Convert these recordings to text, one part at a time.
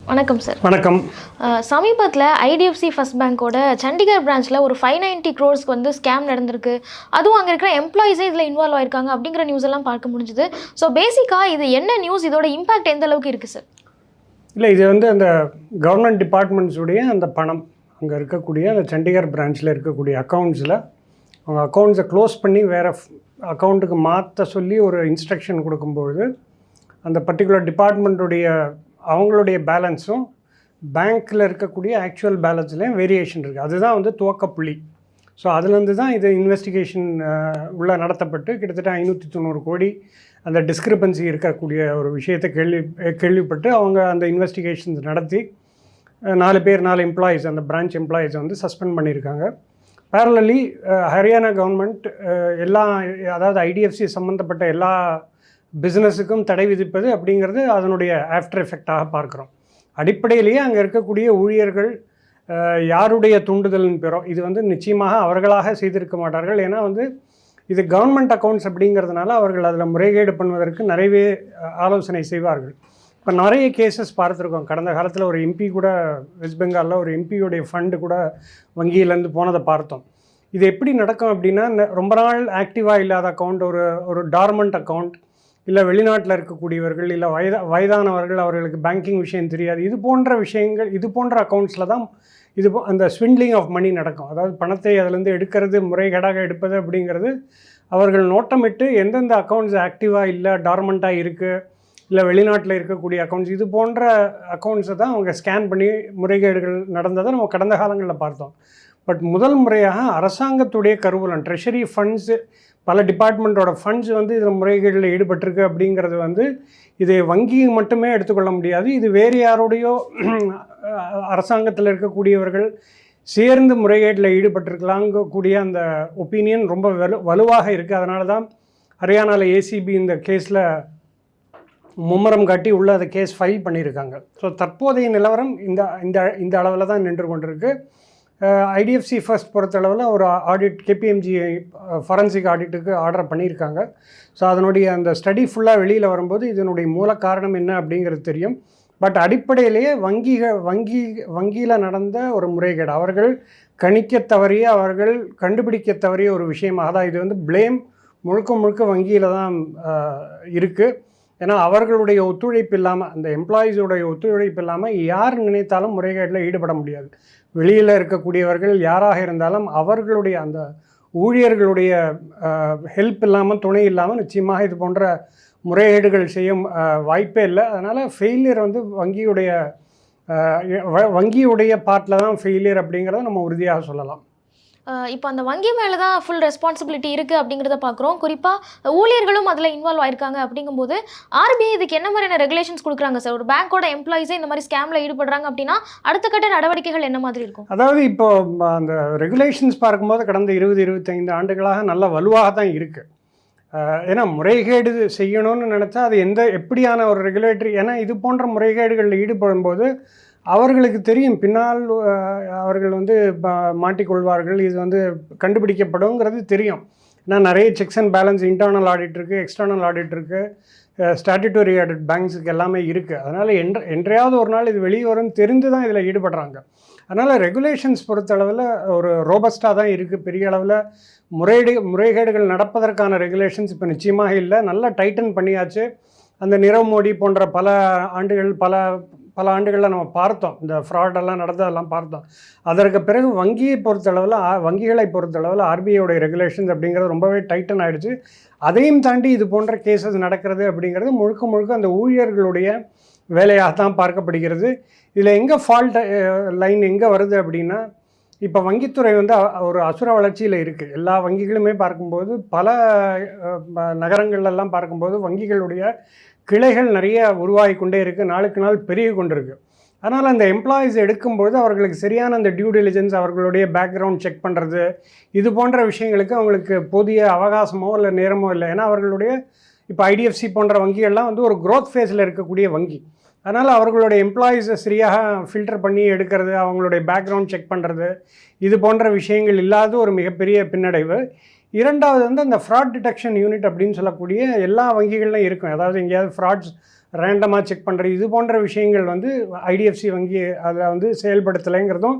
வணக்கம் சார். வணக்கம். சமீபத்தில் ஐடிஎஃப்சி ஃபர்ஸ்ட் பேங்க்கோட சண்டிகர் பிரான்ச்சில் ஒரு 590 crores வந்து ஸ்கேம் நடந்திருக்கு. அதுவும் அங்கே இருக்கிற எம்ப்ளாயிஸே இதில் இன்வால்வ் ஆயிருக்காங்க அப்படிங்கிற நியூஸ் எல்லாம் பார்க்க முடிஞ்சுது. ஸோ பேசிக்காக இது என்ன நியூஸ், இதோட இம்பாக்ட் எந்த அளவுக்கு இருக்குது சார்? இல்லை, இது அந்த கவர்மெண்ட் டிபார்ட்மெண்ட்ஸுடைய அந்த பணம் அங்கே இருக்கக்கூடிய அந்த சண்டிகர் பிரான்ச்சில் இருக்கக்கூடிய அக்கௌண்ட்ஸில் அவங்க அக்கௌண்ட்ஸை க்ளோஸ் பண்ணி வேறு அக்கௌண்ட்டுக்கு மாற்ற சொல்லி ஒரு இன்ஸ்ட்ரக்ஷன் கொடுக்கும்பொழுது அந்த பர்டிகுலர் டிபார்ட்மெண்ட்டுடைய அவங்களுடைய பேலன்ஸும் பேங்க்கில் இருக்கக்கூடிய ஆக்சுவல் பேலன்ஸ்லேயும் வேரியேஷன் இருக்குது. அதுதான் துவக்கப்புள்ளி. ஸோ அதுலேருந்து தான் இது இன்வெஸ்டிகேஷன் உள்ள நடத்தப்பட்டு கிட்டத்தட்ட 590 கோடி அந்த டிஸ்கிரிப்பன்சி இருக்கக்கூடிய ஒரு விஷயத்தை கேள்விப்பட்டு அவங்க அந்த இன்வெஸ்டிகேஷன்ஸ் நடத்தி 4 எம்ப்ளாயீஸ் அந்த பிரான்ச் எம்ப்ளாயீஸை சஸ்பெண்ட் பண்ணியிருக்காங்க. பேரலி ஹரியானா கவர்மெண்ட் அதாவது ஐடிஎஃப்சி சம்மந்தப்பட்ட எல்லா பிஸ்னஸுக்கும் தடை விதிப்பது அப்படிங்கிறது அதனுடைய ஆஃப்டர் எஃபெக்டாக பார்க்குறோம். அடிப்படையிலேயே அங்கே இருக்கக்கூடிய ஊழியர்கள் யாருடைய தூண்டுதலின் பெறோ இது நிச்சயமாக அவர்களாக செய்திருக்க மாட்டார்கள். ஏன்னா இது கவர்மெண்ட் அக்கௌண்ட்ஸ் அப்படிங்கிறதுனால அவர்கள் அதில் முறைகேடு பண்ணுவதற்கு நிறையவே ஆலோசனை செய்வார்கள். இப்போ நிறைய கேசஸ் பார்த்துருக்கோம். கடந்த காலத்தில் ஒரு எம்பி கூட வெஸ்ட் பெங்காலில் ஒரு எம்பியோடைய ஃபண்டு கூட வங்கியிலேருந்து போனதை பார்த்தோம். இது எப்படி நடக்கும் அப்படின்னா, ரொம்ப நாள் ஆக்டிவாக இல்லாத அக்கௌண்ட், ஒரு டார்மண்ட் அக்கௌண்ட், இல்லை வெளிநாட்டில் இருக்கக்கூடியவர்கள், இல்லை வயதானவர்கள், அவர்களுக்கு பேங்கிங் விஷயம் தெரியாது, இது போன்ற விஷயங்கள், இது போன்ற அக்கௌண்ட்ஸில் தான் அந்த ஸ்விண்ட்லிங் ஆஃப் மணி நடக்கும். அதாவது பணத்தை அதிலேருந்து எடுக்கிறது, முறைகேடாக எடுப்பது அப்படிங்கிறது அவர்கள் நோட்டமிட்டு எந்தெந்த அக்கௌண்ட்ஸ் ஆக்டிவாக இல்லை, டார்மண்ட்டாக இருக்குது, இல்லை வெளிநாட்டில் இருக்கக்கூடிய அக்கௌண்ட்ஸ், இது போன்ற அக்கௌண்ட்ஸை தான் அவங்க ஸ்கேன் பண்ணி முறைகேடுகள் நடந்ததை நம்ம கடந்த காலங்களில் பார்த்தோம். பட் முதல் முறையாக அரசாங்கத்துடைய கருவூலம், ட்ரெஷரி ஃபண்ட்ஸு, பல டிபார்ட்மெண்ட்டோட ஃபண்ட்ஸ் இதில் முறைகேடில் ஈடுபட்டிருக்கு அப்படிங்கிறது இதை வங்கி மட்டுமே எடுத்துக்கொள்ள முடியாது. இது வேறு யாரோடையோ அரசாங்கத்தில் இருக்கக்கூடியவர்கள் சேர்ந்து முறைகேட்டில் ஈடுபட்டிருக்கலாங்கக்கூடிய அந்த ஒப்பீனியன் ரொம்ப வலுவாக இருக்குது. அதனால தான் ஹரியானாவில் ஏசிபி இந்த கேஸில் மும்முரம் காட்டி உள்ள அந்த கேஸ் ஃபைல் பண்ணியிருக்காங்க. ஸோ தற்போதைய நிலவரம் இந்த அளவில் தான் நின்று கொண்டிருக்கு. ஐடிஎஃப்சி ஃபர்ஸ்ட் பொறுத்தளவில் ஒரு ஆடிட் KPMG ஃபாரன்சிக் ஆடிட்டுக்கு ஆர்டர் பண்ணியிருக்காங்க. ஸோ அதனுடைய அந்த ஸ்டடி ஃபுல்லாக வெளியில் வரும்போது இதனுடைய மூல காரணம் என்ன அப்படிங்கிறது தெரியும். பட் அடிப்படையிலேயே வங்கியில் நடந்த ஒரு முறைகேடு, அவர்கள் கணிக்க தவறிய, அவர்கள் கண்டுபிடிக்க தவறிய ஒரு விஷயமாக தான் இது ப்ளேம் முழுக்க வங்கியில் தான் இருக்குது. ஏன்னா அவர்களுடைய ஒத்துழைப்பு இல்லாமல், அந்த எம்ப்ளாயீஸோடைய ஒத்துழைப்பு இல்லாமல் யார் நினைத்தாலும் முறைகேட்டில் ஈடுபட முடியாது. வெளியில் இருக்கக்கூடியவர்கள் யாராக இருந்தாலும் அவர்களுடைய அந்த ஊழியர்களுடைய ஹெல்ப் இல்லாமல், துணை இல்லாமல் நிச்சயமாக இது போன்ற முறைகேடுகள் செய்ய வாய்ப்பே இல்லை. அதனால் ஃபெயிலியர் வங்கியுடைய பார்ட்டில் தான் ஃபெயிலியர் அப்படிங்கிறத நம்ம உறுதியாக சொல்லலாம். இப்போ அந்த வங்கி மேலே தான் ஃபுல் ரெஸ்பான்சிபிலிட்டி இருக்குது அப்படிங்கிறத பார்க்குறோம். குறிப்பாக ஊழியர்களும் அதில் இன்வால்வ் ஆயிருக்காங்க. அப்படிங்கும்போது RBI இதுக்கு என்ன மாதிரியான ரெகுலேஷன்ஸ் கொடுக்குறாங்க சார்? ஒரு பேங்க்கோட எம்ப்ளாயிஸே இந்த மாதிரி ஸ்கேமில் ஈடுபடுறாங்க அப்படின்னா அடுத்த கட்ட நடவடிக்கைகள் என்ன மாதிரி இருக்கும்? அதாவது இப்போ அந்த ரெகுலேஷன்ஸ் பார்க்கும்போது கடந்த 20-25 ஆண்டுகளாக நல்ல வலுவாக தான் இருக்குது. ஏன்னா முறைகேடு செய்யணும்னு நினச்சா அது எப்படியான ஒரு ரெகுலேட்டரி, ஏன்னா இது போன்ற முறைகேடுகளில் ஈடுபடும்போது அவர்களுக்கு தெரியும் பின்னால் அவர்கள் மாட்டிக்கொள்வார்கள், இது கண்டுபிடிக்கப்படுங்கிறது தெரியும். ஏன்னா நிறைய sex and balance, internal audit இருக்குது, எக்ஸ்டர்னல் ஆடிட் இருக்குது, ஸ்டாட்யூட்டரி ஆடிட் பேங்க்ஸுக்கு எல்லாமே இருக்குது. அதனால் என்றையாவது ஒரு நாள் இது வெளியே வரும்னு தெரிந்து தான் இதில் ஈடுபடுறாங்க. அதனால் ரெகுலேஷன்ஸ் பொறுத்தளவில் ஒரு ரோபஸ்ட்டாக தான் இருக்குது. பெரிய அளவில் முறைகேடுகள் நடப்பதற்கான ரெகுலேஷன்ஸ் இப்போ நிச்சயமாக இல்லை. நல்லா டைட்டன் பண்ணியாச்சு. அந்த நிரவ் மோடி போன்ற பல ஆண்டுகளில் நம்ம பார்த்தோம், இந்த ஃப்ராடெல்லாம் நடந்ததெல்லாம் பார்த்தோம். அதற்கு பிறகு வங்கிகளை பொறுத்தளவில் RBIயோடைய ரெகுலேஷன்ஸ் அப்படிங்கிறது ரொம்பவே டைட்டன் ஆகிடுச்சு. அதையும் தாண்டி இது போன்ற கேசஸ் நடக்கிறது அப்படிங்கிறது முழுக்க அந்த ஊழியர்களுடைய வேலையாக தான் பார்க்கப்படுகிறது. இதில் எங்கே ஃபால்ட் லைன் எங்கே வருது அப்படின்னா, இப்போ வங்கித்துறை ஒரு அசுர வளர்ச்சியில் இருக்குது. எல்லா வங்கிகளுமே பார்க்கும்போது, பல நகரங்கள்லாம் பார்க்கும்போது வங்கிகளுடைய கிளைகள் நிறைய உருவாகி கொண்டே இருக்குது, நாளுக்கு நாள் பெருகி கொண்டிருக்கு. அதனால் அந்த எம்ப்ளாயீஸ் எடுக்கும்போது அவர்களுக்கு சரியான அந்த டியூ டிலிஜென்ஸ், அவர்களுடைய பேக்ரவுண்ட் செக் பண்ணுறது, இது போன்ற விஷயங்களுக்கு அவங்களுக்கு போதிய அவகாசமோ இல்லை நேரமோ இல்லை. ஏன்னா அவர்களுடைய இப்போ IDFC போன்ற வங்கிகள்லாம் ஒரு க்ரோத் ஃபேஸில் இருக்கக்கூடிய வங்கி. அதனால் அவர்களுடைய எம்ப்ளாயீஸை சரியாக ஃபில்டர் பண்ணி எடுக்கிறது, அவங்களுடைய பேக்ரவுண்ட் செக் பண்ணுறது, இது போன்ற விஷயங்கள் இல்லாத ஒரு மிகப்பெரிய பின்னடைவு. இரண்டாவது அந்த ஃப்ராட் டிடெக்ஷன் யூனிட் அப்படின்னு சொல்லக்கூடிய எல்லா வங்கிகள்லையும் இருக்கும். அதாவது எங்கேயாவது ஃப்ராட்ஸ் ரேண்டமாக செக் பண்ணுறது இது போன்ற விஷயங்கள் வந்து ஐடிஎஃப்சி வங்கி அதில் வந்து செயல்படுத்தலைங்கிறதும்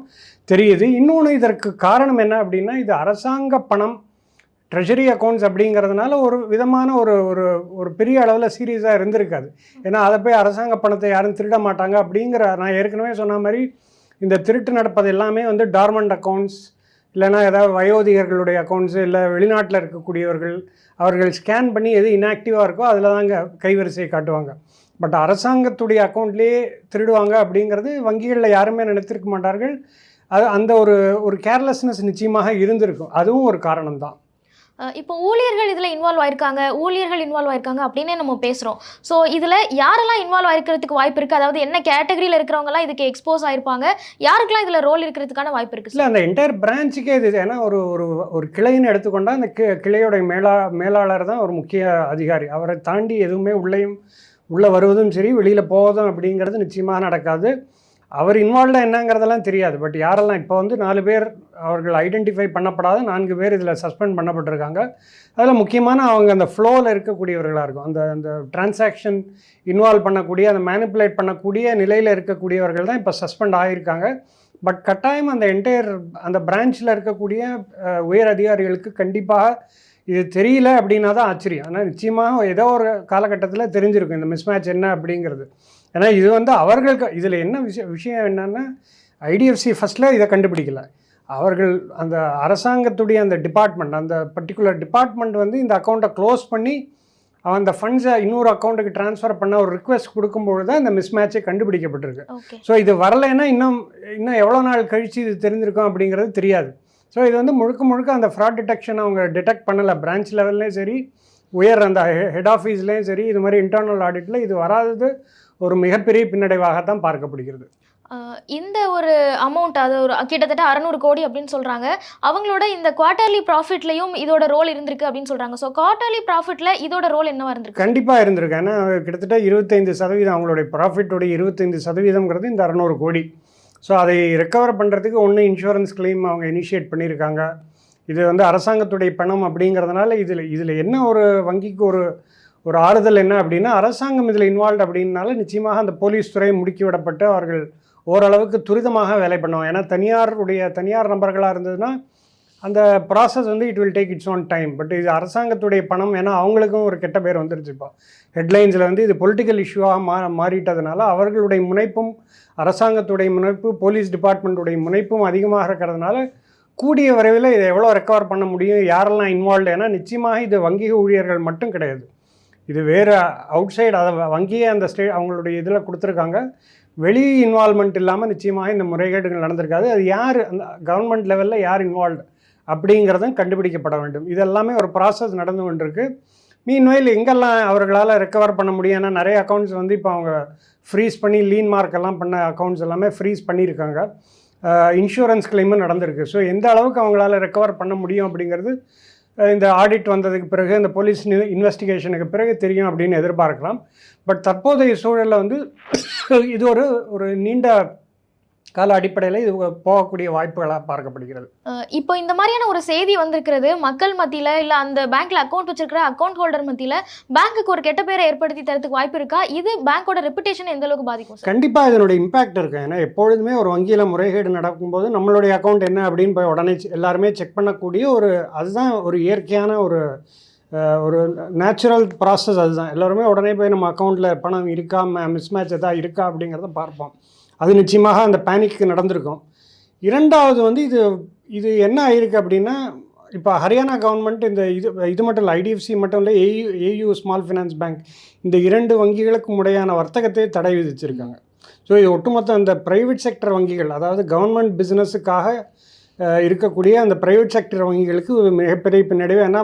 தெரியுது. இன்னொன்று இதற்கு காரணம் என்ன அப்படின்னா, இது அரசாங்க பணம், ட்ரெஷரி அக்கௌண்ட்ஸ் அப்படிங்கிறதுனால ஒரு விதமான ஒரு ஒரு ஒரு பெரிய அளவில் சீரியஸாக இருந்திருக்காது. ஏன்னா அதை போய் அரசாங்க பணத்தை யாரும் திருட மாட்டாங்க அப்படிங்கிற, நான் ஏற்கனவே சொன்ன மாதிரி இந்த திருட்டு நடப்பது எல்லாமே வந்து டார்மண்ட் அக்கௌண்ட்ஸ், இல்லைனா ஏதாவது வயோதிகர்களுடைய அக்கௌண்ட்ஸு, இல்லை வெளிநாட்டில் இருக்கக்கூடியவர்கள், அவர்கள் ஸ்கேன் பண்ணி எது இன்ஆக்டிவாக இருக்கோ அதில் தாங்க கைவரிசையை காட்டுவாங்க. பட் அரசாங்கத்துடைய அக்கௌண்ட்லேயே திருடுவாங்க அப்படிங்கிறது வங்கிகளில் யாருமே நினைத்திருக்க மாட்டார்கள். அது அந்த ஒரு ஒரு கேர்லெஸ்னஸ் நிச்சயமாக இருந்திருக்கும். அதுவும் ஒரு காரணம் தான். இப்போ ஊழியர்கள் இதில் இன்வால்வ் ஆயிருக்காங்க அப்படின்னே நம்ம பேசுகிறோம். ஸோ இதில் யாரெல்லாம் இன்வால்வ் ஆயிருக்கிறதுக்கு வாய்ப்பு இருக்குது? அதாவது என்ன கேட்டகரியில் இருக்கிறவங்கலாம் இதுக்கு எக்ஸ்போஸ் ஆயிருப்பாங்க, யாருக்கெல்லாம் இதில் ரோல் இருக்கிறதுக்கான வாய்ப்பு இருக்குது? இல்லை, அந்த என்டையர் பிரான்ச்சுக்கே இது. ஏன்னா ஒரு ஒரு ஒரு கிளைன்னு எடுத்துக்கொண்டால் அந்த கிளையோடைய மேலாளர் தான் ஒரு முக்கிய அதிகாரி. அவரை தாண்டி எதுவுமே உள்ளே வருவதும் சரி, வெளியில் போவதும் அப்படிங்கிறது நிச்சயமாக நடக்காது. அவர் இன்வால்வ்டாக என்னங்கிறதெல்லாம் தெரியாது. பட் யாரெல்லாம் இப்போ வந்து 4 பேர் அவர்கள் ஐடென்டிஃபை பண்ணப்படாத 4 பேர் இதில் சஸ்பெண்ட் பண்ணப்பட்டிருக்காங்க. அதில் முக்கியமான அவங்க அந்த ஃப்ளோவில் இருக்கக்கூடியவர்களாக இருக்கும். அந்த அந்த டிரான்சாக்ஷன் இன்வால்வ் பண்ணக்கூடிய, அந்த மேனிப்புலேட் பண்ணக்கூடிய நிலையில் இருக்கக்கூடியவர்கள் தான் இப்போ சஸ்பெண்ட் ஆகியிருக்காங்க. பட் கட்டாயம் அந்த என்டையர் அந்த பிரான்ச்சில் இருக்கக்கூடிய உயர் அதிகாரிகளுக்கு கண்டிப்பாக இது தெரியல அப்படின்னா தான் ஆச்சரியம். ஆனால் நிச்சயமாக ஏதோ ஒரு காலகட்டத்தில் தெரிஞ்சிருக்கும் இந்த மிஸ்மேட்ச் என்ன அப்படிங்கிறது. ஏன்னா இது வந்து அவர்களுக்கு இதில் என்ன விஷயம் என்னென்னா, ஐடிஎஃப்சி ஃபஸ்ட்டில் இதை கண்டுபிடிக்கல. அவர்கள் அந்த அரசாங்கத்துடைய அந்த டிபார்ட்மெண்ட், அந்த பர்டிகுலர் டிபார்ட்மெண்ட் வந்து இந்த அக்கௌண்ட்டை க்ளோஸ் பண்ணி அந்த ஃபண்ட்ஸை இன்னொரு அக்கௌண்ட்டுக்கு ட்ரான்ஸ்ஃபர் பண்ண ஒரு ரிக்வெஸ்ட் கொடுக்கும்பொழுது தான் இந்த மிஸ்மேட்சே கண்டுபிடிக்கப்பட்டிருக்கு. ஸோ இது வரலைன்னா இன்னும் எவ்வளோ நாள் கழித்து இது தெரிஞ்சிருக்கும் அப்படிங்கிறது தெரியாது. ஸோ இது வந்து முழுக்க அந்த ஃப்ராட் டிடெக்ஷன் அவங்க டிடெக்ட் பண்ணலை. பிரான்ச் லெவல்லையும் சரி, உயர் அந்த ஹெட் ஆஃபீஸ்லேயும் சரி, இது மாதிரி இன்டர்னல் ஆடிட்டில் இது வராதது ஒரு மிகப்பெரிய பின்னடைவாகத்தான் பார்க்கப்படுகிறது. இந்த ஒரு அமௌண்ட், அது ஒரு கிட்டத்தட்ட 600 கோடி அப்படின்னு சொல்கிறாங்க. அவங்களோட இந்த குவார்ட்டர்லி ப்ராஃபிட்லையும் இதோட ரோல் இருந்திருக்கு அப்படின்னு சொல்கிறாங்க. ஸோ குவார்ட்டர்லி ப்ராஃபிட்டில் இதோட ரோல் என்னவா இருந்திருக்கு? கண்டிப்பாக இருந்திருக்கு. ஏன்னா கிட்டத்தட்ட 25% அவங்களுடைய ப்ராஃபிட்டோடைய 25%ங்கிறது இந்த 600 கோடி. ஸோ அதை ரெக்கவர் பண்ணுறதுக்கு ஒன்று இன்சூரன்ஸ் கிளைம் அவங்க இனிஷியேட் பண்ணியிருக்காங்க. இது வந்து அரசாங்கத்துடைய பணம் அப்படிங்கிறதுனால இதில் என்ன ஒரு வங்கிக்கு ஒரு ஆறுதல் என்ன அப்படின்னா, அரசாங்கம் இதில் இன்வால்வ் அப்படின்னால நிச்சயமாக அந்த போலீஸ் துறை முடுக்கிவிடப்பட்டு அவர்கள் ஓரளவுக்கு துரிதமாக வேலை பண்ணுவாங்க. ஏன்னா தனியார் நபர்களாக இருந்ததுன்னா அந்த ப்ராசஸ் வந்து it will take its own time. But இது அரசாங்கத்துடைய பணம், ஏன்னா அவங்களுக்கும் ஒரு கெட்ட பேர் வந்துருச்சு. இப்போ ஹெட்லைன்ஸில் வந்து இது பொலிட்டிக்கல் இஷ்யூவாக மாறிட்டதுனால அவர்களுடைய முனைப்பும், அரசாங்கத்துடைய முனைப்பு, போலீஸ் டிபார்ட்மெண்ட்டுடைய முனைப்பும் அதிகமாக இருக்கிறதுனால கூடிய விரைவில் இதை எவ்வளோ ரெக்கவர் பண்ண முடியும், யாரெல்லாம் இன்வால்வ்டு. ஏன்னா நிச்சயமாக இது வங்கி ஊழியர்கள் மட்டும் கிடையாது, இது வேறு அவுட் சைடு, அதை வங்கியே அந்த அவங்களுடைய இதில் கொடுத்துருக்காங்க. வெளி இன்வால்மெண்ட் இல்லாமல் நிச்சயமாக இந்த முறைகேடுகள் நடந்திருக்காது. அது யார், அந்த கவர்மெண்ட் லெவலில் யார் இன்வால்வ்டு அப்படிங்கிறதும் கண்டுபிடிக்கப்பட வேண்டும். இதெல்லாமே ஒரு ப்ராசஸ் நடந்து கொண்டிருக்கு. மீன்வைல் எங்கெல்லாம் அவர்களால் ரெக்கவர் பண்ண முடியும், ஏன்னா நிறைய அக்கௌண்ட்ஸ் வந்து இப்போ அவங்க ஃப்ரீஸ் பண்ணி லீன் மார்க் எல்லாம் பண்ண அக்கௌண்ட்ஸ் எல்லாமே ஃப்ரீஸ் பண்ணியிருக்காங்க. இன்சூரன்ஸ் கிளைமும் நடந்திருக்கு. ஸோ எந்த அளவுக்கு அவங்களால ரெக்கவர் பண்ண முடியும் அப்படிங்கிறது இந்த ஆடிட் வந்ததுக்கு பிறகு, இந்த போலீஸ் இன்வெஸ்டிகேஷனுக்கு பிறகு தெரியும் அப்படின்னு எதிர்பார்க்கலாம். பட் தற்போதைய சூழலில் வந்து இது ஒரு நீண்ட கால அடிப்படையில் இது போகக்கூடிய வாய்ப்புகளாக பார்க்கப்படுகிறது. இப்போ இந்த மாதிரியான ஒரு செய்தி வந்திருக்கிறது மக்கள் மத்தியில், இல்லை அந்த பேங்க்கில் அக்கௌண்ட் வச்சிருக்கிற அக்கௌண்ட் ஹோல்டர் மத்தியில் பேங்க்குக்கு ஒரு கெட்ட பேரை ஏற்படுத்தி தரத்துக்கு வாய்ப்பு இருக்கா? இது பேங்க்கோட ரெப்புடேஷன் எந்த அளவுக்கு பாதிக்கும்? கண்டிப்பாக இதனுடைய இம்பாக்ட் இருக்குது. ஏன்னா எப்பொழுதுமே ஒரு வங்கியில் முறைகேடு நடக்கும்போது நம்மளுடைய அக்கௌண்ட் என்ன அப்படின்னு போய் உடனே எல்லாருமே செக் பண்ணக்கூடிய அதுதான் ஒரு இயற்கையான ஒரு நேச்சுரல் ப்ராசஸ். அதுதான் எல்லோருமே உடனே போய் நம்ம அக்கௌண்ட்டில் பணம் இருக்கா, மிஸ்மேட்ச் எதாவது இருக்கா அப்படிங்கிறத பார்ப்போம். அது நிச்சயமாக அந்த பேனிக்கு நடந்திருக்கும். இரண்டாவது வந்து இது என்ன ஆயிருக்கு அப்படின்னா, இப்போ ஹரியானா கவர்மெண்ட் இது மட்டும் இல்லை, ஐடிஎஃப்சி மட்டும் இல்லை, ஏயு ஸ்மால் ஃபினான்ஸ் பேங்க், இந்த 2 வங்கிகளுக்கும் முறையான வர்த்தகத்தை தடை விதிச்சிருக்காங்க. ஸோ இது ஒட்டுமொத்த அந்த ப்ரைவேட் செக்டர் வங்கிகள், அதாவது கவர்மெண்ட் பிஸ்னஸுக்காக இருக்கக்கூடிய அந்த ப்ரைவேட் செக்டர் வங்கிகளுக்கு ஒரு மிகப்பெரிய பின்னடைவு. ஏன்னா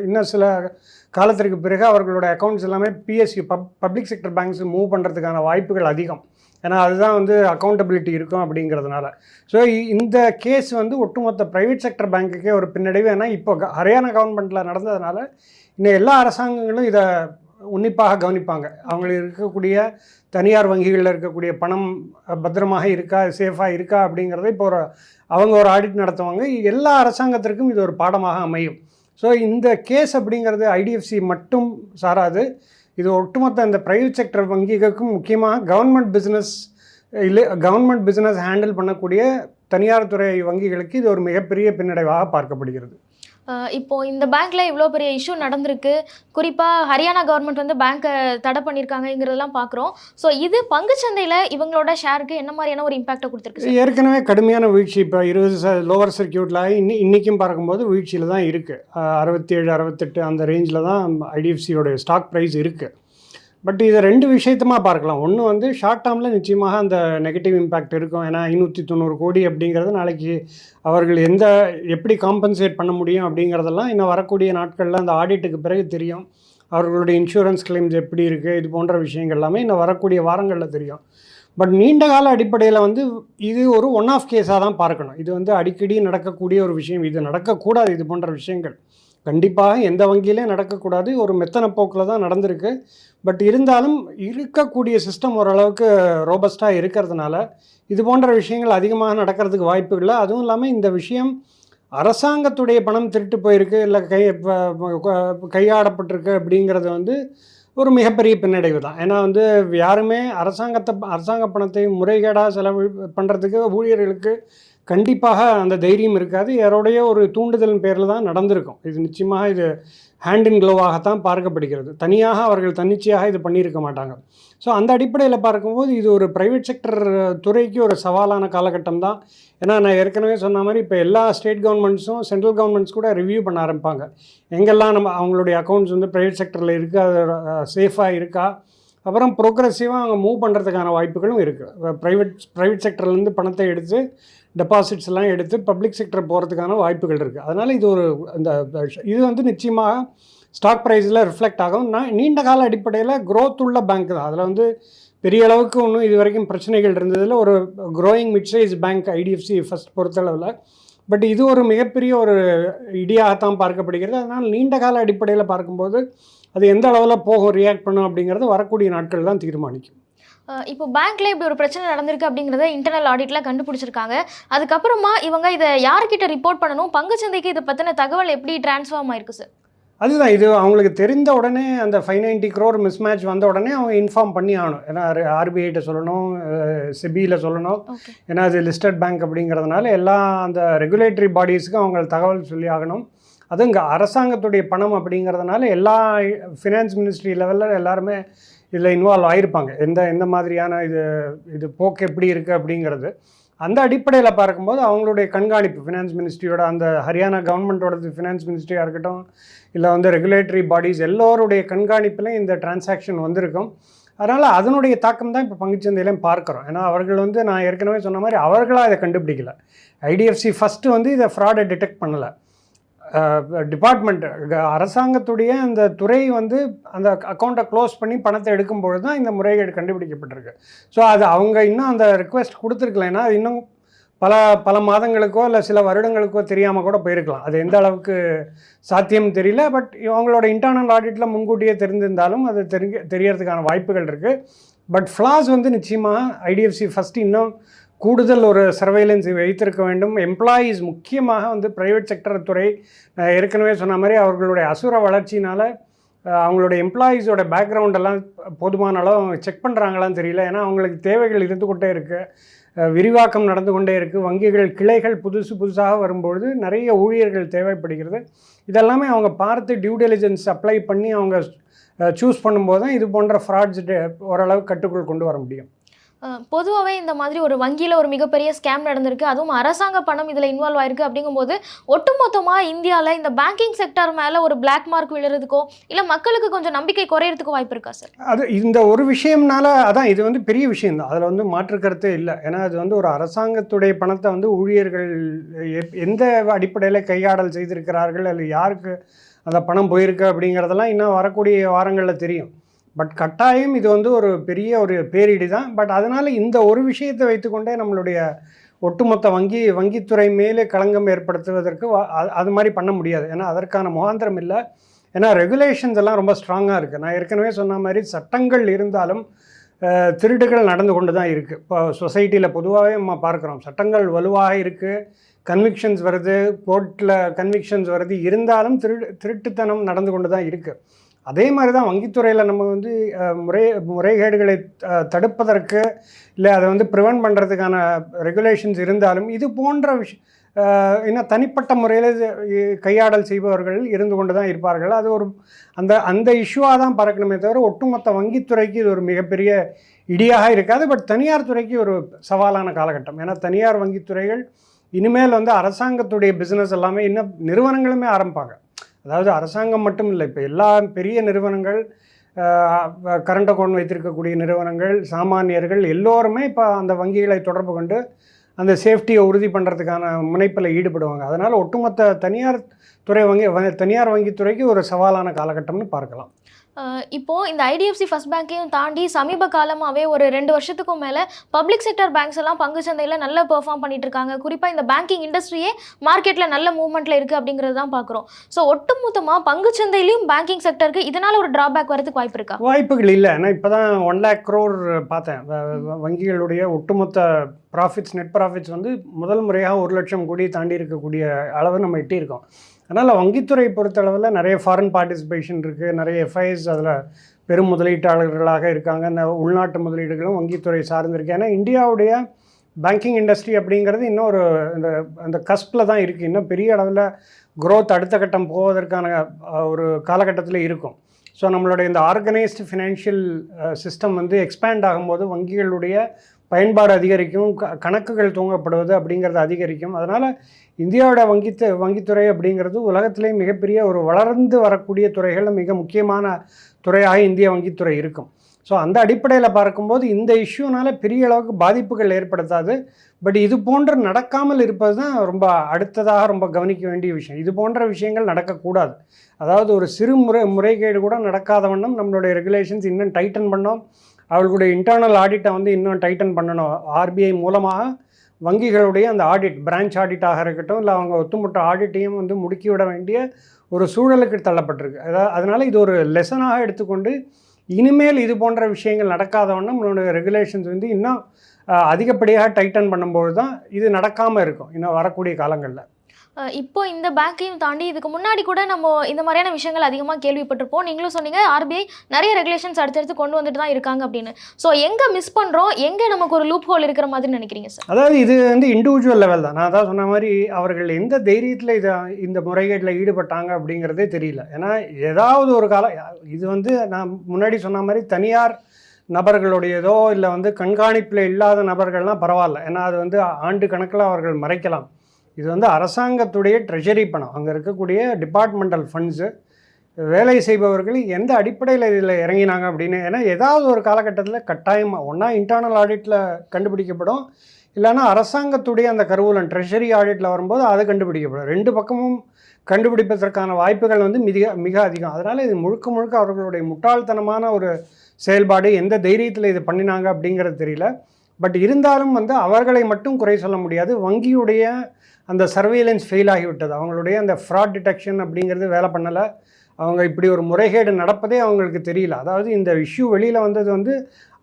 இன்னும் சில காலத்திற்கு பிறகு அவர்களோட அக்கௌண்ட்ஸ் எல்லாமே பிஎஸ்யூ பப்ளிக் செக்டர் பேங்க்ஸுக்கு மூவ் பண்ணுறதுக்கான வாய்ப்புகள் அதிகம். ஏன்னா அதுதான் வந்து அக்கௌண்டபிலிட்டி இருக்கும் அப்படிங்கிறதுனால. ஸோ இந்த கேஸ் வந்து ஒட்டுமொத்த ப்ரைவேட் செக்டர் பேங்க்குக்கே ஒரு பின்னடைவு. ஏன்னா இப்போ ஹரியானா கவர்மெண்ட்டில் நடந்ததுனால இன்னும் எல்லா அரசாங்கங்களும் இதை உன்னிப்பாக கவனிப்பாங்க. அவங்களுக்கு இருக்கக்கூடிய தனியார் வங்கிகளில் இருக்கக்கூடிய பணம் பத்திரமாக இருக்கா, சேஃபாக இருக்கா அப்படிங்கிறத இப்போ அவங்க ஒரு ஆடிட் நடத்துவாங்க. எல்லா அரசாங்கத்திற்கும் இது ஒரு பாடமாக அமையும். ஸோ இந்த கேஸ் அப்படிங்கிறது ஐடிஎஃப்சி மட்டும் சாராது, இது ஒட்டுமொத்த இந்த ப்ரைவேட் செக்டர் வங்கிகளுக்கும் முக்கியமாக கவர்மெண்ட் பிஸ்னஸ் ஹேண்டில் பண்ணக்கூடிய தனியார் துறை வங்கிகளுக்கு இது ஒரு மிகப்பெரிய பின்னடைவாக பார்க்கப்படுகிறது. இப்போ இந்த பேங்க்ல இவ்வளோ பெரிய இஷ்யூ நடந்திருக்கு. குறிப்பாக ஹரியானா கவர்மெண்ட் வந்து பேங்க்கை தடை பண்ணியிருக்காங்கிறதெல்லாம் பார்க்குறோம். ஸோ இது பங்குச்சந்தையில் இவங்களோட ஷேருக்கு என்ன மாதிரியான ஒரு இம்பாக்டை கொடுத்துருக்கு? ஏற்கனவே கடுமையான வீழ்ச்சி இப்போ 20 லோவர் சர்க்கியூட்டில் இன்றைக்கும் பார்க்கும்போது வீழ்ச்சியில் தான் இருக்குது. 67 68 அந்த ரேஞ்சில் தான் ஐடிஎஃப்சியோடைய ஸ்டாக் ப்ரைஸ் இருக்குது. பட் இதை 2 விஷயத்தமாக பார்க்கலாம். ஒன்று வந்து ஷார்ட் டேர்மில் நிச்சயமாக அந்த நெகட்டிவ் இம்பேக்ட் இருக்கும். ஏன்னா 590 கோடி அப்படிங்கிறது நாளைக்கு அவர்கள் எப்படி காம்பன்சேட் பண்ண முடியும் அப்படிங்கிறதெல்லாம் இன்னும் வரக்கூடிய நாட்களில் அந்த ஆடிட்டுக்கு பிறகு தெரியும். அவர்களுடைய இன்சூரன்ஸ் கிளைம்ஸ் எப்படி இருக்குது, இது போன்ற விஷயங்கள் எல்லாமே இன்னும் வரக்கூடிய வாரங்களில் தெரியும். பட் நீண்ட கால அடிப்படையில் வந்து இது ஒரு ஒன் ஆஃப் கேஸாக தான் பார்க்கணும். இது வந்து அடிக்கடி நடக்கக்கூடிய ஒரு விஷயம். இது நடக்கக்கூடாது. இது போன்ற விஷயங்கள் கண்டிப்பாக எந்த வங்கியிலே நடக்கக்கூடாது. ஒரு மெத்தன போக்கில் தான் நடந்திருக்கு. பட் இருந்தாலும் இருக்கக்கூடிய சிஸ்டம் ஓரளவுக்கு ரோபஸ்ட்டாக இருக்கிறதுனால இது போன்ற விஷயங்கள் அதிகமாக நடக்கிறதுக்கு வாய்ப்பு இல்லை. அதுவும் இல்லாமல் இந்த விஷயம் அரசாங்கத்துடைய பணம் திருட்டு போயிருக்கு, இல்லை கையாடப்பட்டிருக்கு அப்படிங்கிறது வந்து ஒரு மிகப்பெரிய பின்னடைவு தான். ஏன்னா வந்து யாருமே அரசாங்க பணத்தை முறைகேடாக செலவு பண்ணுறதுக்கு ஊழியர்களுக்கு கண்டிப்பாக அந்த தைரியம் இருக்காது. யாரோடைய ஒரு தூண்டுதலின் பேரில் தான் நடந்திருக்கும். இது நிச்சயமாக இது ஹேண்ட் இன் க்ளோவாகத்தான் பார்க்கப்படுகிறது. தனியாக அவர்கள் தன்னிச்சையாக இது பண்ணியிருக்க மாட்டாங்க. ஸோ அந்த அடிப்படையில் பார்க்கும்போது இது ஒரு ப்ரைவேட் செக்டர் துறைக்கு ஒரு சவாலான காலகட்டம் தான். ஏன்னா நான் ஏற்கனவே சொன்ன மாதிரி இப்போ எல்லா ஸ்டேட் கவர்மெண்ட்ஸும் சென்ட்ரல் கவர்மெண்ட்ஸ் கூட ரிவ்யூ பண்ண ஆரம்பிப்பாங்க. எங்கெல்லாம் அவங்களுடைய அக்கௌண்ட்ஸ் வந்து ப்ரைவேட் செக்டரில் இருக்குது, அது சேஃபாக இருக்கா, அப்புறம் ப்ரோக்ரெசிவாக அவங்க மூவ் பண்ணுறதுக்கான வாய்ப்புகளும் இருக்குது. ப்ரைவேட் செக்டர்லேருந்து பணத்தை எடுத்து டெபாசிட்ஸ் எல்லாம் எடுத்து பப்ளிக் செக்டர் போகிறதுக்கான வாய்ப்புகள் இருக்குது. அதனால் இது வந்து நிச்சயமாக ஸ்டாக் ப்ரைஸில் ரிஃப்ளெக்ட் ஆகும். நீண்ட கால அடிப்படையில் க்ரோத் உள்ள பேங்க் தான். அதில் வந்து பெரிய அளவுக்கு ஒன்றும் இது வரைக்கும் பிரச்சனைகள் இருந்ததில் ஒரு growing mid size bank IDFC first பொறுத்தளவில். பட் இது ஒரு மிகப்பெரிய ஒரு இடியாகத்தான் பார்க்கப்படுகிறது. அதனால் நீண்ட கால அடிப்படையில் பார்க்கும்போது அது எந்த அளவில் ரியாக்ட் பண்ணும் அப்படிங்கிறது வரக்கூடிய நாட்கள் தான் தீர்மானிக்கும். இப்போ பேங்க்ல இப்படி ஒரு பிரச்சனை நடந்திருக்கு அப்படிங்கிறத இன்டர்னல் ஆடிட்ல கண்டுபிடிச்சிருக்காங்க. அதுக்கப்புறமா இவங்க இதை யார்கிட்ட ரிப்போர்ட் பண்ணணும், பங்குச்சந்தைக்கு இதை பற்றின தகவல் எப்படி டிரான்ஸ்ஃபார்ம் ஆயிருக்கு சார்? அதுதான், இது அவங்களுக்கு தெரிந்த உடனே அந்த 590 crore மிஸ்மேட்ச் வந்த உடனே அவங்க இன்ஃபார்ம் பண்ணி ஆகணும். ஏன்னா ஆர்பிஐட்ட சொல்லணும், செபியில் சொல்லணும். ஏன்னா அது லிஸ்டட் பேங்க் அப்படிங்கிறதுனால எல்லா அந்த ரெகுலேட்டரி பாடிஸுக்கும் அவங்க தகவல் சொல்லி ஆகணும். அதுவும் இங்கே அரசாங்கத்துடைய பணம் அப்படிங்கிறதுனால எல்லா ஃபினான்ஸ் மினிஸ்ட்ரி லெவலில் எல்லாருமே இதில் இன்வால்வ் ஆகிருப்பாங்க. எந்த மாதிரியான இது போக்கு எப்படி இருக்குது அப்படிங்கிறது. அந்த அடிப்படையில் பார்க்கும்போது அவங்களுடைய கண்காணிப்பு ஃபினான்ஸ் மினிஸ்ட்ரியோட, அந்த ஹரியானா கவர்மெண்ட்டோடது ஃபினான்ஸ் மினிஸ்ட்ரியாக இருக்கட்டும், இல்லை வந்து ரெகுலேட்டரி பாடிஸ் எல்லோருடைய கண்காணிப்பில் இந்த டிரான்சாக்ஷன் வந்திருக்கும். அதனால் அதனுடைய தாக்கம் தான் இப்போ பங்குச்சந்தையிலையும் பார்க்குறோம். ஏன்னா அவர்கள் வந்து நான் ஏற்கனவே சொன்ன மாதிரி அவர்களாக இதை கண்டுபிடிக்கல. ஐடிஎஃப்சி ஃபஸ்ட்டு வந்து இதை ஃப்ராடை டிடெக்ட் பண்ணலை. டிபார்ட்மெண்ட் அரசாங்கத்துடைய அந்த துறை வந்து அந்த அக்கௌண்ட்டை க்ளோஸ் பண்ணி பணத்தை எடுக்கும்பொழுது தான் இந்த முறைகேடு கண்டுபிடிக்கப்பட்டிருக்கு. ஸோ அது அவங்க இன்னும் அந்த ரிக்வெஸ்ட் கொடுத்துருக்கலைன்னா அது இன்னும் பல மாதங்களுக்கோ இல்லை சில வருடங்களுக்கோ தெரியாமல் கூட போயிருக்கலாம். அது எந்த அளவுக்கு சாத்தியம் தெரியல. பட் அவங்களோட இன்டர்னல் ஆடிட்டில் முன்கூட்டியே தெரிந்திருந்தாலும் அது தெரியறதுக்கான வாய்ப்புகள் இருக்குது. பட் ஃப்ளாஸ் வந்து நிச்சயமாக ஐடிஎஃப்சி ஃபஸ்ட்டு இன்னும் கூடுதல் ஒரு சர்வைலன்ஸை வைத்திருக்க வேண்டும். எம்ப்ளாயீஸ் முக்கியமாக வந்து ப்ரைவேட் செக்டர் துறை ஏற்கனவே சொன்ன மாதிரி அவர்களுடைய அசுர வளர்ச்சினால் அவங்களுடைய எம்ப்ளாயீஸோட பேக்ரவுண்டெல்லாம் போதுமான அளவு அவங்க செக் பண்ணுறாங்களான்னு தெரியல. ஏன்னா அவங்களுக்கு தேவைகள் இருந்து கொண்டே இருக்குது, விரிவாக்கம் நடந்து கொண்டே இருக்குது, வங்கிகள் கிளைகள் புதுசாக வரும்பொழுது நிறைய ஊழியர்கள் தேவைப்படுகிறது. இதெல்லாமே அவங்க பார்த்து டியூ டெலிஜென்ஸ் அப்ளை பண்ணி அவங்க சூஸ் பண்ணும்போது தான் இது போன்ற ஃப்ராட்ஸ் ஓரளவு கட்டுக்குள் கொண்டு வர முடியும். பொதுவாகவே இந்த மாதிரி ஒரு வங்கியில் ஒரு மிகப்பெரிய ஸ்கேம் நடந்திருக்கு, அதுவும் அரசாங்க பணம் இதில் இன்வால்வ் ஆயிருக்கு அப்படிங்கும்போது ஒட்டுமொத்தமாக இந்தியாவில் இந்த பேங்கிங் செக்டர் மேலே ஒரு பிளாக் மார்க் விழுறதுக்கோ இல்லை மக்களுக்கு கொஞ்சம் நம்பிக்கை குறையிறதுக்கோ வாய்ப்பு இருக்கா சார்? அது இந்த ஒரு விஷயம்னால அதான் இது வந்து பெரிய விஷயம்தான், அதில் வந்து மாற்று கருத்தே இல்லை. ஏன்னா அது வந்து ஒரு அரசாங்கத்துடைய பணத்தை வந்து ஊழியர்கள் எந்த அடிப்படையில் கையாடல் செய்திருக்கிறார்கள், அல்லது யாருக்கு அந்த பணம் போயிருக்கு அப்படிங்கிறதெல்லாம் இன்னும் வரக்கூடிய வாரங்களில் தெரியும். பட் கட்டாயம் இது வந்து ஒரு பெரிய ஒரு பேரிடி தான். பட் அதனால் இந்த ஒரு விஷயத்தை வைத்துக்கொண்டே நம்மளுடைய ஒட்டுமொத்த வங்கித்துறை மேலே களங்கம் ஏற்படுத்துவதற்கு அது மாதிரி பண்ண முடியாது. ஏன்னா அதற்கான முகாந்திரம் இல்லை. ஏன்னா ரெகுலேஷன்ஸ் எல்லாம் ரொம்ப ஸ்ட்ராங்காக இருக்குது. நான் ஏற்கனவே சொன்ன மாதிரி சட்டங்கள் இருந்தாலும் திருடுகள் நடந்து கொண்டு தான் இருக்குது. இப்போ சொசைட்டியில் பொதுவாகவே நம்ம பார்க்குறோம், சட்டங்கள் வலுவாக இருக்குது, கன்விக்ஷன்ஸ் வருது, கோர்ட்டில் கன்விக்ஷன்ஸ் வருது, இருந்தாலும் திருட்டுத்தனம் நடந்து கொண்டு தான் இருக்குது. அதே மாதிரி தான் வங்கித்துறையில் நம்ம வந்து முறைகேடுகளை தடுப்பதற்கு இல்லை அதை வந்து ப்ரிவென்ட் பண்ணுறதுக்கான ரெகுலேஷன்ஸ் இருந்தாலும் இது போன்ற இன்னும் தனிப்பட்ட முறையில் கையாடல் செய்பவர்கள் இருந்து கொண்டு தான் இருப்பார்கள். அது ஒரு அந்த இஷ்யூவாக தான் பார்க்கணுமே தவிர ஒட்டுமொத்த வங்கித்துறைக்கு இது ஒரு மிகப்பெரிய இடியாக இருக்காது. பட் தனியார் துறைக்கு ஒரு சவாலான காலகட்டம். ஏன்னா தனியார் வங்கித்துறைகள் இனிமேல் வந்து அரசாங்கத்துடைய பிஸ்னஸ் எல்லாமே இன்னும் நிறுவனங்களுமே ஆரம்பிப்பாங்க. அதாவது அரசாங்கம் மட்டும் இல்லை, இப்போ எல்லா பெரிய நிறுவனங்கள், கரண்ட் அக்கௌண்ட் வைத்திருக்கக்கூடிய நிறுவனங்கள், சாமானியர்கள் எல்லோருமே இப்போ அந்த வங்கிகளை தொடர்பு கொண்டு அந்த சேஃப்டியை உறுதி பண்ணுறதுக்கான முனைப்பில் ஈடுபடுவாங்க. அதனால் ஒட்டுமொத்த தனியார் வங்கித்துறைக்கு ஒரு சவாலான காலகட்டம்னு பார்க்கலாம். இப்போது இந்த ஐடிஎஃப்சி ஃபர்ஸ்ட் பேங்க்கையும் தாண்டி சமீப காலமாகவே ஒரு 2 வருஷத்துக்கும் மேலே பப்ளிக் செக்டர் பேங்க்ஸ் எல்லாம் பங்கு சந்தையில் நல்லா பெர்ஃபார்ம் பண்ணிட்டு இருக்காங்க. குறிப்பாக இந்த பேங்கிங் இண்டஸ்ட்ரியே மார்க்கெட்டில் நல்ல மூவ்மெண்ட்டில் இருக்குது அப்படிங்கிறது தான் பார்க்குறோம். ஸோ ஒட்டுமொத்தமாக பங்கு சந்தையிலையும் பேங்கிங் செக்டருக்கு இதனால் ஒரு ட்ராபேக் வரதுக்கு வாய்ப்பு இருக்கா? வாய்ப்புகள் இல்லை. ஏன்னா இப்போ தான் 1 lakh crore பார்த்தேன். வங்கிகளுடைய ஒட்டுமொத்த நெட் ப்ராஃபிட்ஸ் வந்து முதல் முறையாக 1 லட்சம் கோடி தாண்டி இருக்கக்கூடிய அளவு நம்ம எட்டியிருக்கோம். அதனால் வங்கித்துறை பொறுத்தளவில் நிறைய ஃபாரின் பார்ட்டிசிபேஷன் இருக்குது, நிறைய எஃப்ஐஎஸ் அதில் பெரும் முதலீட்டாளர்களாக இருக்காங்க. இந்த உள்நாட்டு முதலீடுகளும் வங்கித்துறை சார்ந்திருக்கு. ஏன்னா இந்தியாவுடைய பேங்கிங் இண்டஸ்ட்ரி அப்படிங்கிறது இன்னும் அந்த கஸ்பில் தான் இருக்குது. இன்னும் பெரிய அளவில் க்ரோத் அடுத்த கட்டம் போவதற்கான ஒரு காலகட்டத்தில் இருக்கும். ஸோ நம்மளுடைய இந்த ஆர்கனைஸ்டு ஃபினான்ஷியல் சிஸ்டம் வந்து எக்ஸ்பேண்ட் ஆகும்போது வங்கிகளுடைய பயன்பாடு அதிகரிக்கும், கணக்குகள் தூங்கப்படுவது அப்படிங்கிறது அதிகரிக்கும். அதனால் இந்தியாவோட வங்கித்துறை அப்படிங்கிறது உலகத்திலே மிகப்பெரிய ஒரு வளர்ந்து வரக்கூடிய துறைகளில் மிக முக்கியமான துறையாக இந்திய வங்கித்துறை இருக்கும். ஸோ அந்த அடிப்படையில் பார்க்கும்போது இந்த இஷ்யூனால் பெரிய அளவுக்கு பாதிப்புகள் ஏற்படுத்தாது. பட் இது போன்று நடக்காமல் இருப்பது தான் அடுத்ததாக ரொம்ப கவனிக்க வேண்டிய விஷயம். இது போன்ற விஷயங்கள் நடக்கக்கூடாது. அதாவது ஒரு சிறு முறைகேடு கூட நடக்காத வண்ணம் நம்மளுடைய ரெகுலேஷன்ஸ் இன்னும் டைட்டன் பண்ணோம். அவர்களுடைய இன்டர்னல் ஆடிட்டை வந்து இன்னும் டைட்டன் பண்ணணும். ஆர்பிஐ மூலமாக வங்கிகளுடைய அந்த ஆடிட், பிரான்ச் ஆடிட்டாக இருக்கட்டும், இல்லை அவங்க ஒத்துமொத்த ஆடிட்டையும் வந்து முடுக்கிவிட வேண்டிய ஒரு சூழலுக்கு தள்ளப்பட்டிருக்கு. அதனால் இது ஒரு லெசனாக எடுத்துக்கொண்டு இனிமேல் இது போன்ற விஷயங்கள் நடக்காதவண்ணம் நம்மளுடைய ரெகுலேஷன்ஸ் வந்து இன்னும் அதிகப்படியாக டைட்டன் பண்ணும்போது தான் இது நடக்காமல் இருக்கும் இன்னும் வரக்கூடிய காலங்களில். இப்போ இந்த பேங்க்கையும் தாண்டி இதுக்கு முன்னாடி கூட நம்ம இந்த மாதிரியான விஷயங்கள் அதிகமாக கேள்விப்பட்டிருப்போம். நீங்களும் சொன்னீங்க ஆர்பிஐ நிறைய ரெகுலேஷன்ஸ் அடுத்தடுத்து கொண்டு வந்துட்டு தான் இருக்காங்க அப்படின்னு. ஸோ எங்கே மிஸ் பண்ணுறோம், எங்கே நமக்கு ஒரு லூப் ஹோல் இருக்கிற மாதிரி நினைக்கிறீங்க சார்? அதாவது இது வந்து இண்டிவிஜுவல் லெவல் தான். நான் அதான் சொன்ன மாதிரி அவர்கள் எந்த தைரியத்தில் இந்த முறைகேட்டில் ஈடுபட்டாங்க அப்படிங்கிறதே தெரியல. ஏன்னா ஏதாவது ஒரு இது வந்து நான் முன்னாடி சொன்ன மாதிரி தனியார் நபர்களுடையதோ இல்லை வந்து கண்காணிப்பில் இல்லாத நபர்கள்லாம் பரவாயில்ல. ஏன்னா அது வந்து ஆண்டு கணக்கில் அவர்கள் மறைக்கலாம். இது வந்து அரசாங்கத்துடைய ட்ரெஷரி பணம், அங்கே இருக்கக்கூடிய டிபார்ட்மெண்டல் ஃபண்ட்ஸு, வேலை செய்பவர்கள் எந்த அடிப்படையில் இதில் இறங்கினாங்க அப்படின்னு. ஏன்னா ஏதாவது ஒரு காலகட்டத்தில் கட்டாயமாக ஒன்றா இன்டர்னல் ஆடிட்டில் கண்டுபிடிக்கப்படும், இல்லைன்னா அரசாங்கத்துடைய அந்த கருவூலம் ட்ரெஷரி ஆடிட்டில் வரும்போது அது கண்டுபிடிக்கப்படும். 2 பக்கமும் கண்டுபிடிப்பதற்கான வாய்ப்புகள் வந்து மிக அதிகம். அதனால் இது முழுக்க அவர்களுடைய முட்டாள்தனமான ஒரு செயல்பாடு. எந்த தைரியத்தில் இது பண்ணினாங்க அப்படிங்கிறது தெரியல. பட் இருந்தாலும் வந்து அவர்களை மட்டும் குறை சொல்ல முடியாது. வங்கியுடைய அந்த சர்வேலன்ஸ் ஃபெயில் ஆகிவிட்டது. அவங்களுடைய அந்த ஃப்ராட் டிடெக்ஷன் அப்படிங்கிறது வேலை பண்ணலை. அவங்க இப்படி ஒரு முறைகேடு நடப்பதே அவங்களுக்கு தெரியல. அதாவது இந்த இஷ்யூ வெளியில் வந்தது வந்து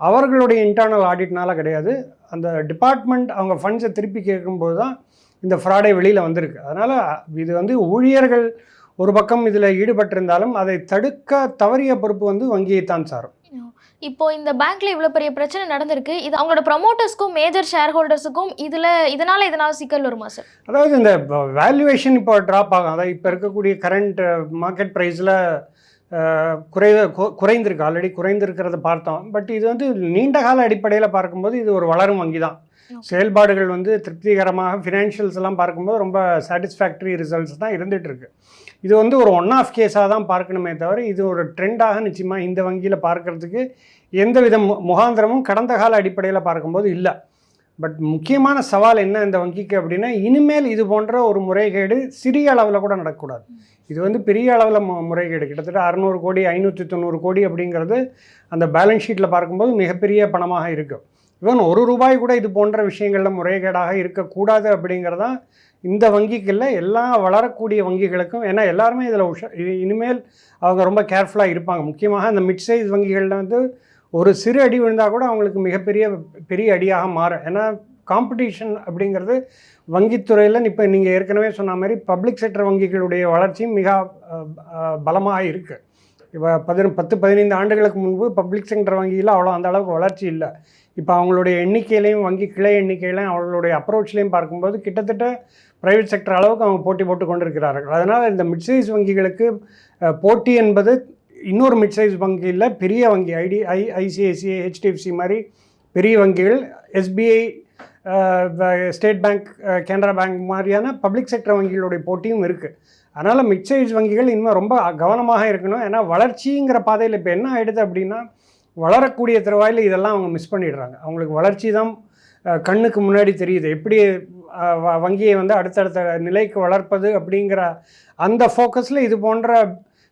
அவர்களுடைய இன்டர்னல் ஆடிட்னால கிடையாது. அந்த டிபார்ட்மெண்ட் அவங்க ஃபண்ட்ஸை திருப்பி கேட்கும்போது தான் இந்த ஃப்ராடே வெளியில் வந்திருக்கு. அதனால் இது வந்து ஊழியர்கள் ஒரு பக்கம் இதில் ஈடுபட்டிருந்தாலும் அதை தடுக்க தவறிய பொறுப்பு வந்து வங்கியை தான் சாரும். இப்போ இந்த பேங்க்ல இவ்வளோ பெரிய பிரச்சனை நடந்திருக்கு, இது அவங்களோட ப்ரொமோட்டர்ஸ்க்கும் மேஜர் ஷேர் ஹோல்டர்ஸுக்கும் இதனால் சிக்கல் வருமா சார்? அதாவது இந்த வேல்யூவேஷன் இப்போ ட்ராப் ஆகும். அதாவது இப்போ இருக்கக்கூடிய கரண்ட் மார்க்கெட் ப்ரைஸில் குறைந்திருக்கு, ஆல்ரெடி குறைந்திருக்கிறத பார்த்தோம். பட் இது வந்து நீண்ட கால அடிப்படையில் பார்க்கும்போது இது ஒரு வளரும் வங்கி தான். செயல்பாடுகள் வந்து திருப்திகரமாக ஃபினான்ஷியல்ஸ் எல்லாம் பார்க்கும்போது ரொம்ப சாட்டிஸ்ஃபேக்டரி ரிசல்ட்ஸ் தான் இருந்துகிட்ருக்கு. இது வந்து ஒரு ஒன் ஆஃப் கேஸாக தான் பார்க்கணுமே தவிர இது ஒரு ட்ரெண்டாக நிச்சயமாக இந்த வங்கியில் பார்க்குறதுக்கு எந்த வித முகாந்திரமும் கடந்த கால அடிப்படையில் பார்க்கும்போது இல்லை. பட் முக்கியமான சவால் என்ன இந்த வங்கிக்கு அப்படின்னா, இனிமேல் இது போன்ற ஒரு முறைகேடு சிறிய அளவில் கூட நடக்கக்கூடாது. இது வந்து பெரிய அளவில் முறைகேடு, கிட்டத்தட்ட 600 கோடி 590 கோடி அப்படிங்கிறது அந்த பேலன்ஸ் ஷீட்டில் பார்க்கும்போது மிகப்பெரிய பணமாக இருக்குது. ஈவன் ₹1 கூட இது போன்ற விஷயங்களில் முறைகேடாக இருக்கக்கூடாது அப்படிங்கிறதான் இந்த வங்கிக்கு இல்லை, எல்லா வளரக்கூடிய வங்கிகளுக்கும். ஏன்னா எல்லாருமே இதில் இனிமேல் அவங்க ரொம்ப கேர்ஃபுல்லாக இருப்பாங்க. முக்கியமாக இந்த மிட் சைஸ் வங்கிகளில் வந்து ஒரு சிறு அடி விழுந்தால் கூட அவங்களுக்கு பெரிய அடியாக மாறும். ஏன்னா காம்படிஷன் அப்படிங்கிறது வங்கித்துறையில் இப்போ நீங்கள் ஏற்கனவே சொன்ன மாதிரி பப்ளிக் செக்டர் வங்கிகளுடைய வளர்ச்சியும் மிக பலமாக இருக்குது. இப்போ 10-15 ஆண்டுகளுக்கு முன்பு பப்ளிக் செக்டர் வங்கியில் அவ்வளோ அந்த அளவுக்கு வளர்ச்சி இல்லை. இப்போ அவங்களுடைய எண்ணிக்கையிலையும் வங்கி கிளை எண்ணிக்கையிலையும் அவங்களுடைய அப்ரோச்லேயும் பார்க்கும்போது கிட்டத்தட்ட ப்ரைவேட் செக்டர் அளவுக்கு அவங்க போட்டி போட்டு கொண்டிருக்கிறார்கள். அதனால் இந்த மிட்சைஸ் வங்கிகளுக்கு போட்டி என்பது இன்னொரு மிட்சைஸ் வங்கியில் பெரிய வங்கி ஐசிஐசிஐ, ஹெச்டிஎஃப்சி மாதிரி பெரிய வங்கிகள், SBI, state bank, Canara bank மாதிரியான பப்ளிக் செக்டர் வங்கிகளுடைய போட்டியும் இருக்குது. அதனால் மிட்சைஸ் வங்கிகள் இன்னும் ரொம்ப கவனமாக இருக்கணும். ஏன்னா வளர்ச்சிங்கிற பாதையில் இப்போ என்ன ஆகிடுது அப்படின்னா, வளரக்கூடிய தருவாயில் இதெல்லாம் அவங்க மிஸ் பண்ணிடுறாங்க. அவங்களுக்கு வளர்ச்சி தான் கண்ணுக்கு முன்னாடி தெரியுது. எப்படி வங்கியை வந்து அடுத்தடுத்த நிலைக்கு வளர்ப்பது அப்படிங்கிற அந்த ஃபோக்கஸில் இது போன்ற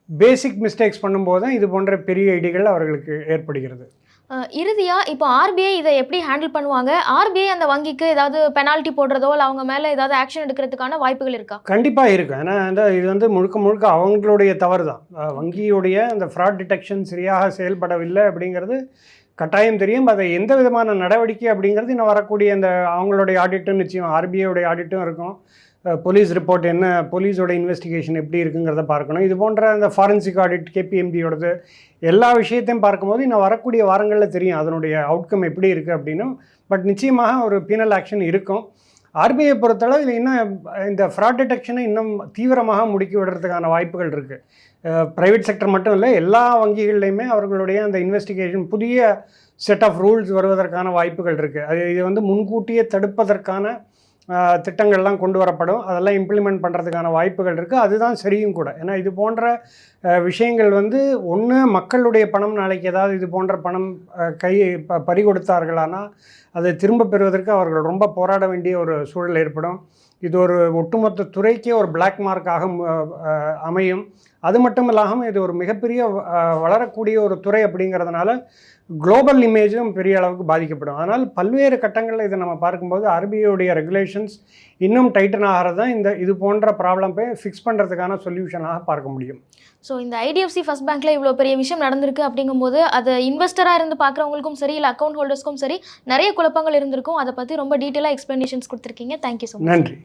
பேசிக் மிஸ்டேக்ஸ் பண்ணும்போது தான் இது போன்ற பெரிய இடிகள் அவர்களுக்கு ஏற்படுகிறது. இறுதியாக இப்போ ஆர்பிஐ இதை எப்படி ஹேண்டில் பண்ணுவாங்க? ஆர்பிஐ அந்த வங்கிக்கு ஏதாவது பெனால்ட்டி போடுறதோ இல்லை அவங்க மேலே ஏதாவது ஆக்ஷன் எடுக்கிறதுக்கான வாய்ப்புகள் இருக்கா? கண்டிப்பாக இருக்கும். ஏன்னா இது வந்து முழுக்க அவங்களுடைய தவறு தான். வங்கியுடைய அந்த ஃப்ராட் டிடெக்ஷன் சரியாக செயல்படவில்லை அப்படிங்கிறது கட்டாயம் தெரியும். அதை எந்த விதமான நடவடிக்கை அப்படிங்கிறது இன்னும் வரக்கூடிய அந்த அவங்களுடைய ஆடிட்டும் நிச்சயம் ஆர்பிஐயோடைய ஆடிட்டும் இருக்கும். போலீஸ் ரிப்போர்ட் என்ன, போலீஸோட இன்வெஸ்டிகேஷன் எப்படி இருக்குங்கிறத பார்க்கணும். இது போன்ற அந்த ஃபாரன்சிக் ஆடிட் கேபிஎம்ஜியோடது எல்லா விஷயத்தையும் பார்க்கும்போது இன்னும் வரக்கூடிய வாரங்களில் தெரியும் அதனுடைய அவுட்கம் எப்படி இருக்குது அப்படின்னு. பட் நிச்சயமாக ஒரு பீனல் ஆக்ஷன் இருக்கும். ஆர்பிஐ பொறுத்தளவு இது இன்னும் இந்த ஃப்ராட் டிடெக்ஷனை இன்னும் தீவிரமாக முடுக்கி விடுறதுக்கான வாய்ப்புகள் இருக்குது. ப்ரைவேட் செக்டர் மட்டும் இல்லை, எல்லா வங்கிகள்லையுமே அவர்களுடைய அந்த இன்வெஸ்டிகேஷன் புதிய செட் ஆஃப் ரூல்ஸ் வருவதற்கான வாய்ப்புகள் இருக்குது. இது வந்து முன்கூட்டியே தடுப்பதற்கான திட்டங்கள்லாம் கொண்டு வரப்படும். அதெல்லாம் இம்ப்ளிமெண்ட் பண்ணுறதுக்கான வாய்ப்புகள் இருக்குது. அதுதான் சரியும் கூட. ஏன்னா இது போன்ற விஷயங்கள் வந்து ஒன்று மக்களுடைய பணம் நாளைக்கு ஏதாவது இது போன்ற பணம் பறி கொடுத்தார்களானால் அதை திரும்ப பெறுவதற்கு அவர்கள் ரொம்ப போராட வேண்டிய ஒரு சூழல் ஏற்படும். இது ஒரு ஒட்டுமொத்த துறைக்கே ஒரு பிளாக் மார்க்காக அமையும். அது மட்டும் இல்லாமல் இது ஒரு மிகப்பெரிய வளரக்கூடிய ஒரு துறை அப்படிங்கிறதுனால குளோபல் இமேஜும் பெரிய அளவுக்கு பாதிக்கப்படும். அதனால் பல்வேறு கட்டங்களில் இதை நம்ம பார்க்கும்போது ஆர்பிஐயோடைய ரெகுலேஷன்ஸ் இன்னும் டைட்டன் ஆகிறது தான் இது போன்ற ப்ராப்ளம் போய் ஃபிக்ஸ் பண்ணுறதுக்கான சொல்யூஷனாக பார்க்க முடியும். ஸோ இந்த ஐடிஎஃப்சி ஃபர்ஸ்ட் பேங்க்கில் இவ்வளோ பெரிய விஷயம் நடந்திருக்கு அப்படிங்கும்போது அது இன்வெஸ்டராக இருந்து பார்க்குறவங்களுக்கும் சரி இல்லை அக்கௌண்ட் ஹோல்டர்ஸ்க்கும் சரி நிறைய குழப்பங்கள் இருந்திருக்கும். அதை பற்றி ரொம்ப டீட்டெயிலாக எக்ஸ்ப்ளனேஷன்ஸ் கொடுத்துருக்கீங்க. Thank you so much. நன்றி.